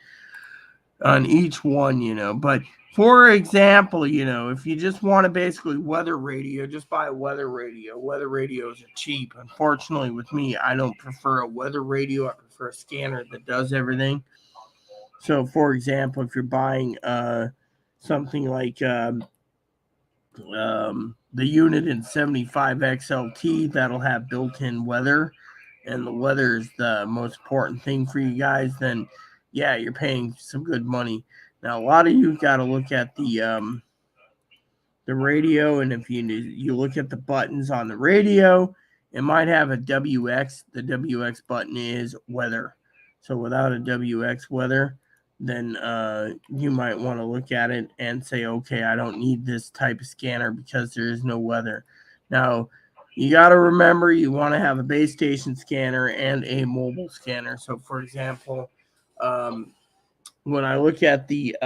on each one, But, for example, if you just want to basically weather radio, just buy a weather radio. Weather radios are cheap. Unfortunately, with me, I don't prefer a weather radio. I prefer a scanner that does everything. So, for example, if you're buying something like the unit in 75 XLT, that'll have built-in weather, and the weather is the most important thing for you guys, then yeah, you're paying some good money. Now, a lot of you got to look at the radio, and if you look at the buttons on the radio, it might have a WX. The WX button is weather. So without a WX weather, then you might want to look at it and say, okay, I don't need this type of scanner because there is no weather. Now, you got to remember, you want to have a base station scanner and a mobile scanner. So, for example, when I look at the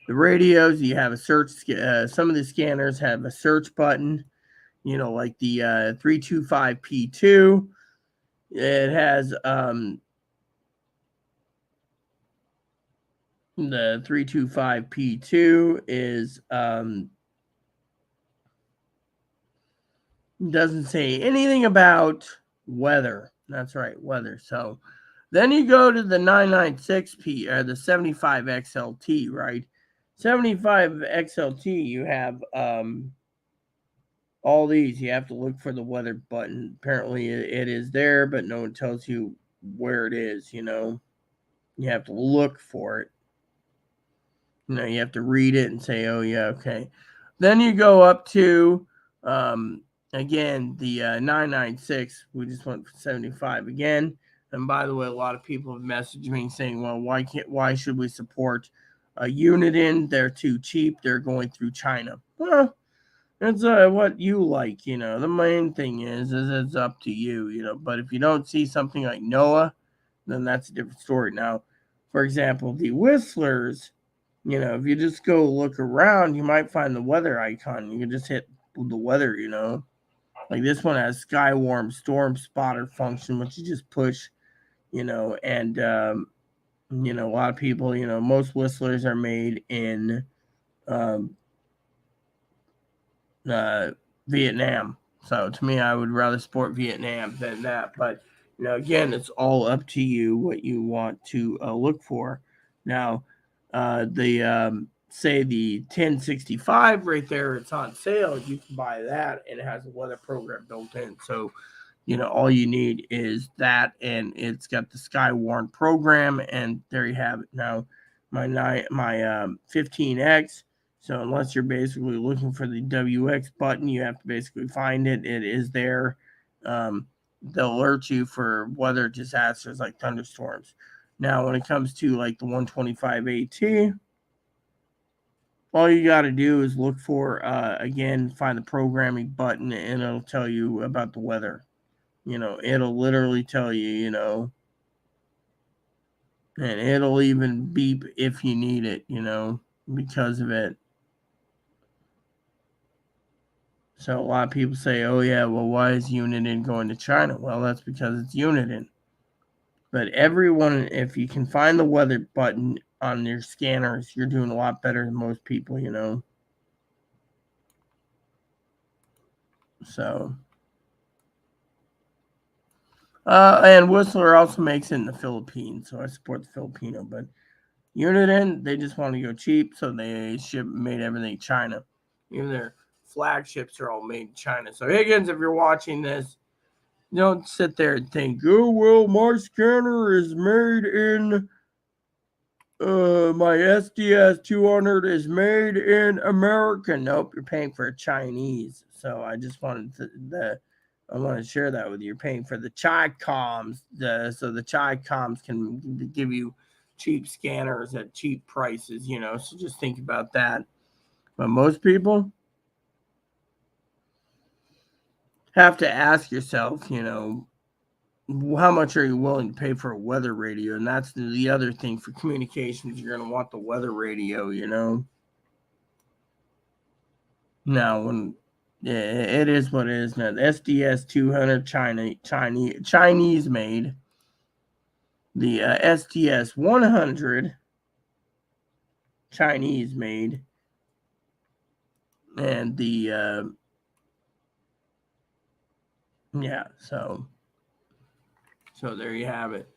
radios, you have a search. Some of the scanners have a search button, like the 325P2. It has the 325P2 is doesn't say anything about weather. That's right, weather. So then you go to the 996P or the 75 XLT, right? 75 XLT, you have all these. You have to look for the weather button. Apparently it is there, but no one tells you where it is, You have to look for it. You have to read it and say, oh, yeah, okay. Then you go up to, again, the 996. We just went for 75 again. And by the way, a lot of people have messaged me saying, well, why should we support Uniden? They're too cheap. They're going through China. Well, it's what you like, The main thing is it's up to you, But if you don't see something like NOAA, then that's a different story. Now, for example, the Whistlers, if you just go look around, you might find the weather icon. You can just hit the weather, Like this one has Skywarm Storm Spotter function, which you just push, and, a lot of people, most Whistlers are made in Vietnam. So to me, I would rather support Vietnam than that. But, again, it's all up to you what you want to look for. Now, the say the 1065 right there, it's on sale. You can buy that, and it has a weather program built in. So, all you need is that, and it's got the Skywarn program, and there you have it. Now, my 15X. So unless you're basically looking for the WX button, you have to basically find it. It is there. They'll alert you for weather disasters like thunderstorms. Now, when it comes to like the 125 AT, all you got to do is look for, again, find the programming button, and it'll tell you about the weather. It'll literally tell you, and it'll even beep if you need it, because of it. So a lot of people say, oh, yeah, well, why is Uniden going to China? Well, that's because it's Uniden. But everyone, if you can find the weather button on your scanners, you're doing a lot better than most people, So, and Whistler also makes it in the Philippines, so I support the Filipino. But Uniden, they just want to go cheap, so they made everything China. Even their flagships are all made in China. So Higgins, if you're watching this, don't sit there and think, oh, well, my scanner is made in, my SDS 200 is made in America. Nope, you're paying for a Chinese. So I just wanted I want to share that with you. You're paying for the Chi-Coms, so the Chi-Coms can give you cheap scanners at cheap prices, so just think about that. But most people have to ask yourself, how much are you willing to pay for a weather radio? And that's the other thing for communications. You're going to want the weather radio, Now, when it is what it is now. The SDS 200 Chinese made. The SDS 100 Chinese made. And the yeah, so there you have it.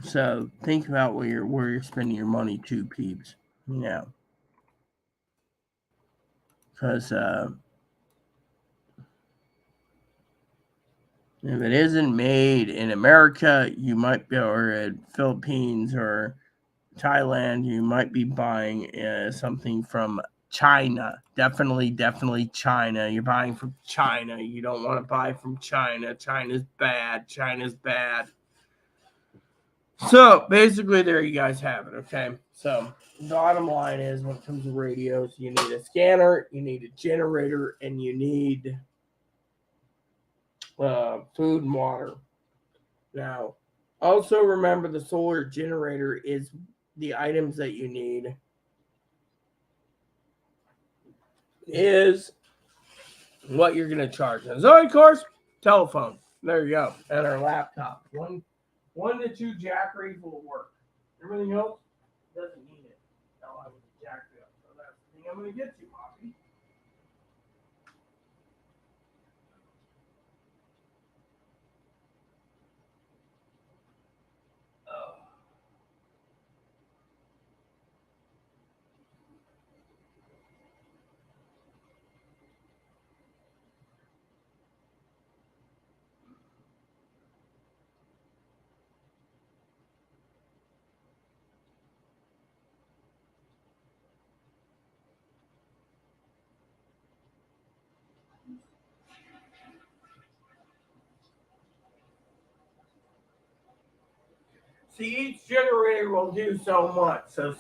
So think about where you're spending your money to, peeps. Yeah. Because if it isn't made in America, you might be, or in Philippines or Thailand, you might be buying something from China. Definitely China. You're buying from China. You don't want to buy from China. China's bad. So basically, there you guys have it. Okay. So bottom line is, when it comes to radios, you need a scanner, you need a generator, and you need food and water. Now, also remember, the solar generator is the items that you need is what you're going to charge. And so, of course, telephone. There you go. And our laptop. One to two Jackeries will work. Everything else doesn't need it. I'll have a Jackery up. So that's the thing I'm going to get to, Poppy. See, each generator will do so much. So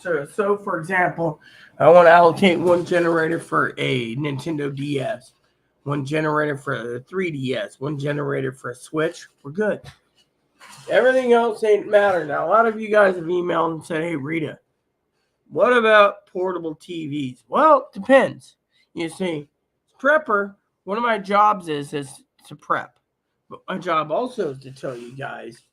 for example, I want to allocate one generator for a Nintendo DS, one generator for a 3DS, one generator for a Switch. We're good. Everything else ain't matter. Now, a lot of you guys have emailed and said, hey, Rita, what about portable TVs? Well, it depends. You see, prepper, one of my jobs is to prep. But my job also is to tell you guys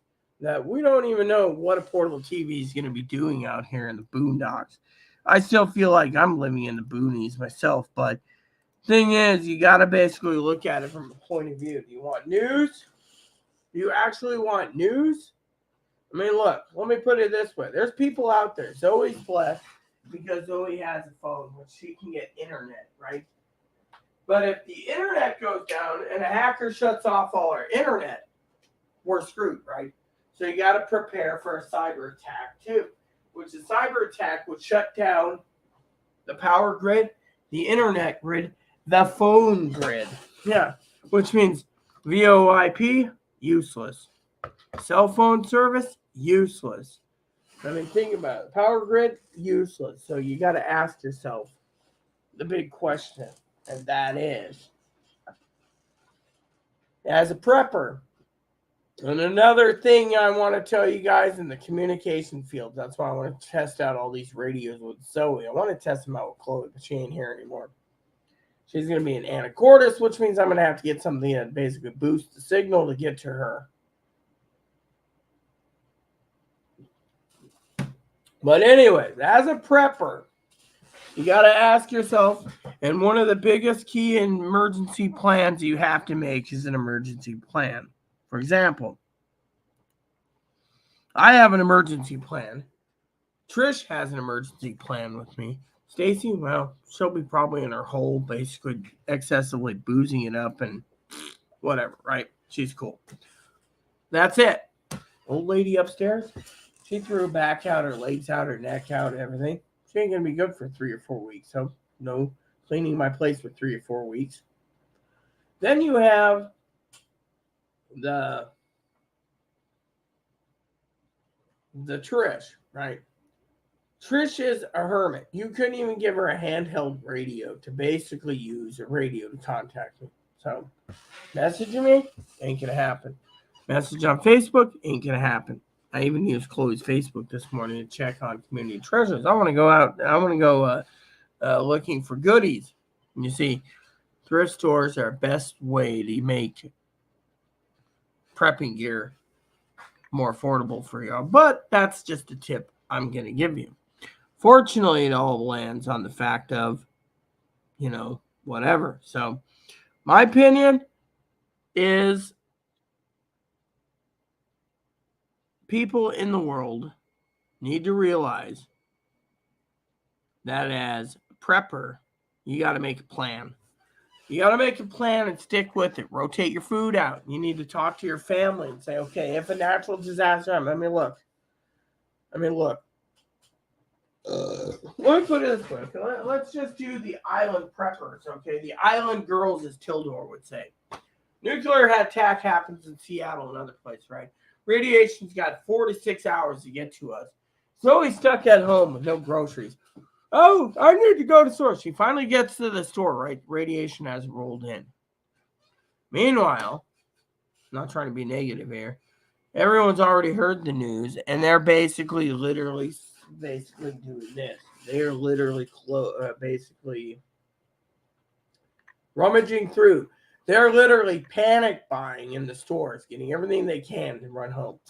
that we don't even know what a portable TV is going to be doing out here in the boondocks. I still feel like I'm living in the boonies myself, but thing is, you got to basically look at it from a point of view. Do you want news? Do you actually want news? I mean, look, let me put it this way. There's people out there. Zoe's blessed because Zoe has a phone, which she can get internet, right? But if the internet goes down and a hacker shuts off all our internet, we're screwed, right? So you got to prepare for a cyber attack too, which a cyber attack would shut down the power grid, the internet grid, the phone grid. Yeah, which means VoIP, useless. Cell phone service, useless. I mean, think about it. Power grid, useless. So you got to ask yourself the big question, and that is, as a prepper, and another thing I want to tell you guys in the communication field, that's why I want to test out all these radios with Zoe. I want to test them out with Chloe, but she ain't here anymore. She's going to be in Anacortes, which means I'm going to have to get something that basically boosts the signal to get to her. But anyways, as a prepper, you got to ask yourself, and one of the biggest key emergency plans you have to make is an emergency plan. For example, I have an emergency plan. Trish has an emergency plan with me. Stacy, well, she'll be probably in her hole, basically excessively boozing it up and whatever, right? She's cool. That's it. Old lady upstairs, she threw her back out, her legs out, her neck out, everything. She ain't going to be good for 3 or 4 weeks. So, no cleaning my place for 3 or 4 weeks. Then you have the Trish, right? Trish is a hermit. You couldn't even give her a handheld radio to basically use a radio to contact me. So, messaging me ain't going to happen. Message on Facebook ain't going to happen. I even used Chloe's Facebook this morning to check on community treasures. I want to go out. I want to go looking for goodies. And you see, thrift stores are the best way to make prepping gear more affordable for y'all. But that's just a tip I'm going to give you. Fortunately, it all lands on the fact of, whatever. So my opinion is people in the world need to realize that as a prepper, you got to make a plan. You got to make a plan and stick with it. Rotate your food out. You need to talk to your family and say, okay, if a natural disaster happens, look. Let me put it this way. Okay? Let's just do the island preppers, okay? The island girls, as Tildor would say. Nuclear attack happens in Seattle and other places, right? Radiation's got 4 to 6 hours to get to us. Zoe's stuck at home with no groceries. Oh, I need to go to the store. She finally gets to the store, right? Radiation hasn't rolled in. Meanwhile, I'm not trying to be negative here, everyone's already heard the news, and they're basically doing this. They're literally basically rummaging through. They're literally panic buying in the stores, getting everything they can to run home.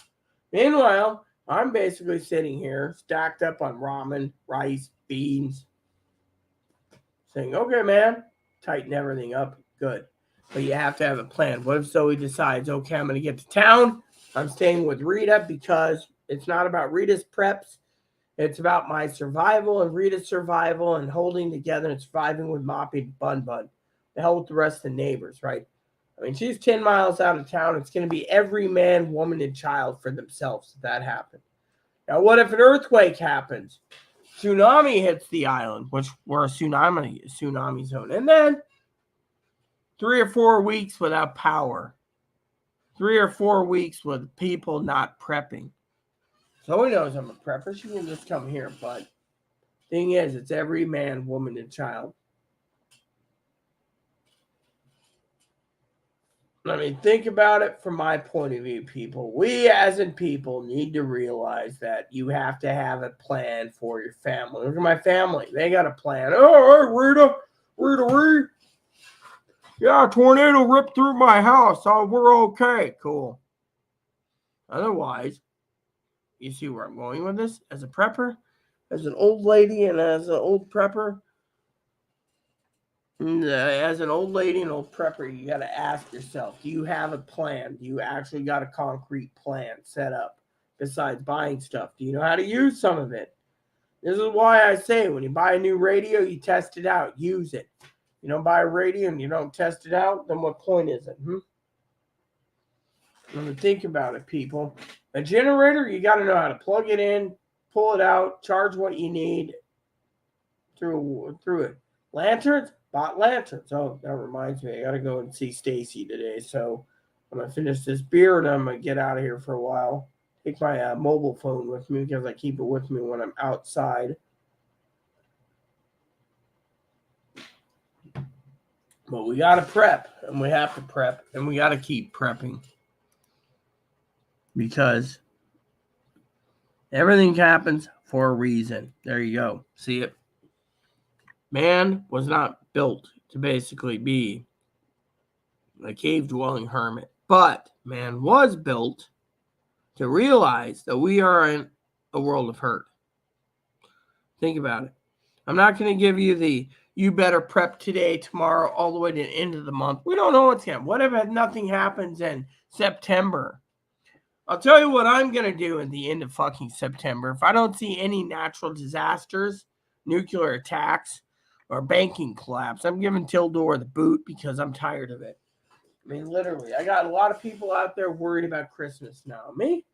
Meanwhile, I'm basically sitting here stacked up on ramen, rice, beans, saying, okay, man, tighten everything up. Good. But you have to have a plan. What if Zoe decides, okay, I'm going to get to town. I'm staying with Rita because it's not about Rita's preps. It's about my survival and Rita's survival and holding together and surviving with Moppy and Bun Bun. The hell with the rest of the neighbors, right? I mean, she's 10 miles out of town. It's going to be every man, woman, and child for themselves if that happens. Now, what if an earthquake happens? Tsunami hits the island, which we're a tsunami zone. And then 3 or 4 weeks without power. 3 or 4 weeks with people not prepping. Zoe knows I'm a prepper. She can just come here. But thing is, it's every man, woman, and child. I mean, think about it from my point of view, people. We as in people need to realize that you have to have a plan for your family. Look at my family. They got a plan. Oh, hey, Rita. Yeah, a tornado ripped through my house. Oh, we're okay. Cool. Otherwise, you see where I'm going with this? As a prepper, as an old lady and as an old prepper, as an old lady and old prepper, you got to ask yourself, do you have a plan? Do you actually got a concrete plan set up besides buying stuff? Do you know how to use some of it? This is why I say when you buy a new radio, you test it out, use it. You don't buy a radio and you don't test it out, then what point is it? Think about it, people. A generator, you got to know how to plug it in, pull it out, charge what you need through it. Lanterns, bought lanterns. Oh, that reminds me, I got to go and see Stacy today. So I'm going to finish this beer and I'm going to get out of here for a while. Take my mobile phone with me because I keep it with me when I'm outside. But we got to prep, and we have to prep, and we got to keep prepping. Because everything happens for a reason. There you go. See it? Man was not built to basically be a cave-dwelling hermit. But man was built to realize that we are in a world of hurt. Think about it. I'm not going to give you the you better prep today, tomorrow, all the way to the end of the month. We don't know what's happening. What if nothing happens in September? I'll tell you what I'm going to do at the end of fucking September. If I don't see any natural disasters, nuclear attacks, or banking collapse, I'm giving Tildor the boot because I'm tired of it. I mean, literally, I got a lot of people out there worried about Christmas now. Me?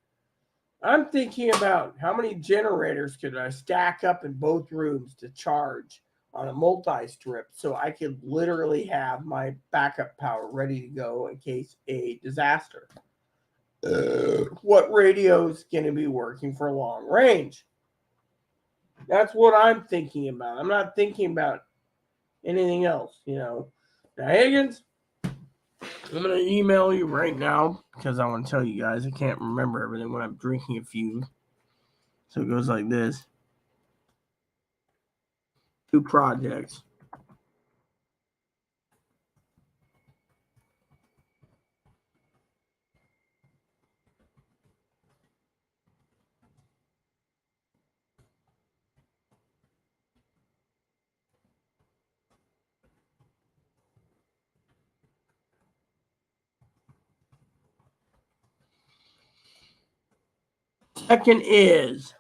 I'm thinking about how many generators could I stack up in both rooms to charge on a multi-strip so I could literally have my backup power ready to go in case a disaster. What radio's going to be working for long range? That's what I'm thinking about. I'm not thinking about anything else, Now, Higgins, I'm going to email you right now because I want to tell you guys I can't remember everything when I'm drinking a few. So it goes like this. 2 projects. Second is,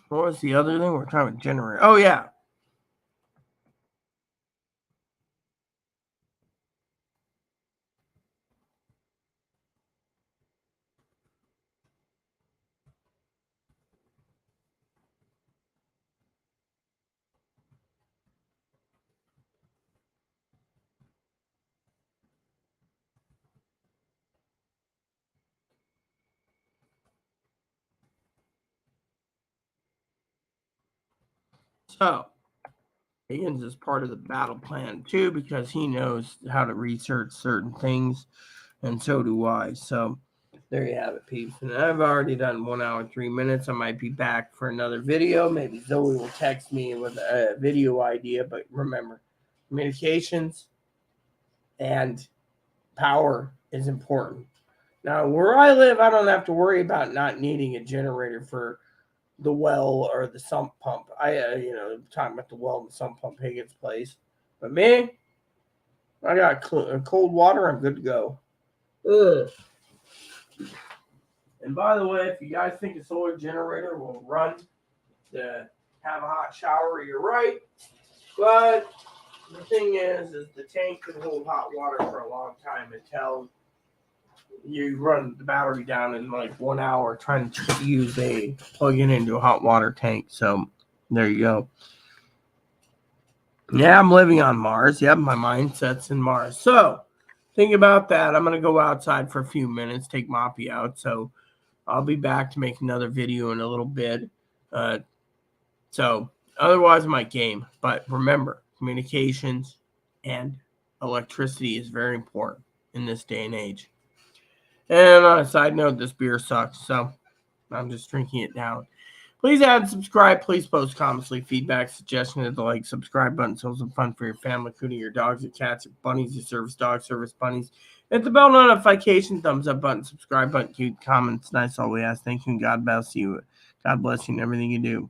what was the other thing? We're trying to generate. Oh, yeah. So, Higgins is part of the battle plan too because he knows how to research certain things, and so do I. So, there you have it, peeps. And I've already done 1 hour, 3 minutes. I might be back for another video. Maybe Zoe will text me with a video idea. But remember, communications and power is important. Now, where I live, I don't have to worry about not needing a generator for the well or the sump pump. Talking about the well and the sump pump, Higgins' place. But me, I got cold water. I'm good to go. Ugh. And by the way, if you guys think a solar generator will run to have a hot shower, you're right. But the thing is the tank can hold hot water for a long time until you run the battery down in like 1 hour trying to plug it into a hot water tank. So there you go. Yeah, I'm living on Mars. Yep, my mindset's in Mars. So think about that. I'm going to go outside for a few minutes, take Moppy out. So I'll be back to make another video in a little bit. So otherwise, my game. But remember, communications and electricity is very important in this day and age. And on a side note, this beer sucks. So I'm just drinking it down. Please add and subscribe. Please post comments, leave feedback, suggestions, hit the like, subscribe button so some fun for your family, including your dogs, your cats, your bunnies, your service dogs, service bunnies. Hit the bell notification, thumbs up button, subscribe button, cute comments. Nice all we ask. Thank you and God bless you. God bless you in everything you do.